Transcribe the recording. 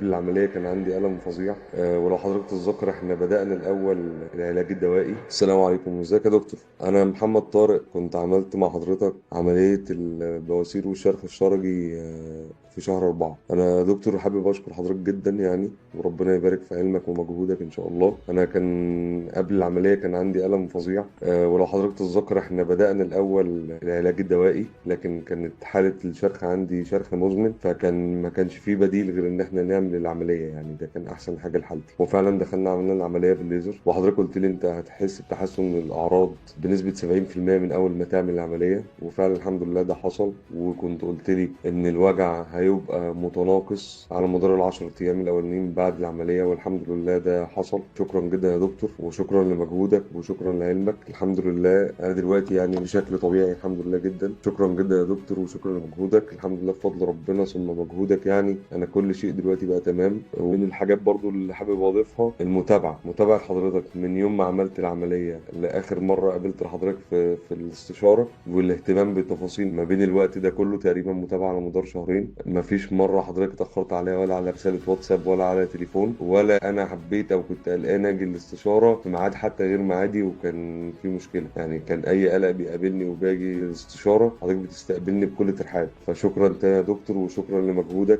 قبل العملية كان عندي ألم فظيع. ولو حضرتك تتذكر احنا بدأنا الأول العلاج الدوائي. السلام عليكم، ازيك يا دكتور؟ أنا محمد طارق، كنت عملت مع حضرتك عملية البواسير والشرخ الشرجي في شهر 4. أنا دكتور حابب أشكر حضرتك جدا يعني، وربنا يبارك في علمك ومجهودك إن شاء الله. أنا كان قبل العملية كان عندي ألم فظيع. ولو حضرتك تتذكر احنا بدأنا الأول العلاج الدوائي، لكن كانت حالة الشرخ عندي شرخ مزمن، فكان ما كانش فيه بديل غير ان احنا نعمل العملية. يعني ده كان احسن حاجة لحالتي، وفعلا دخلنا عملنا العملية بالليزر. وحضرتك قلت لي انت هتحس بتحسن الأعراض بنسبة 70% من أول ما تعمل العملية، وفعلا الحمد لله ده حصل. وكنت قلت لي ان الوجع هيبقى متناقص على مدار العشر أيام الأولانيين بعد العملية، والحمد لله ده حصل. شكرا جدا يا دكتور، وشكرا لمجهودك وشكرا لعلمك. الحمد لله انا دلوقتي يعني بشكل طبيعي الحمد لله جدا. شكرا جدا يا دكتور وشكرا لمجهودك. الحمد لله بفضل ربنا ثم مجهودك يعني انا كل شيء دلوقتي بقى تمام. ومن الحاجات برضو اللي حابب اضيفها متابعة حضرتك من يوم ما عملت العملية لاخر مرة قابلت حضرتك في الاستشارة، والاهتمام بالتفاصيل ما بين الوقت ده كله تقريبا متابعة على مدار شهرين. ما فيش مرة حضرتك اتأخرت عليها، ولا على رسالة واتساب ولا على تليفون، ولا انا حبيت او كنت قلقان اجي الاستشارة في ميعاد حتى غير ميعادي وكان في مشكلة. يعني كان اي قلق بيقابلني وباجي الاستشارة حضرتك بتستقبلني بكل ترحاب. فشكرا تاني يا دكتور وشكرا لمجهودك.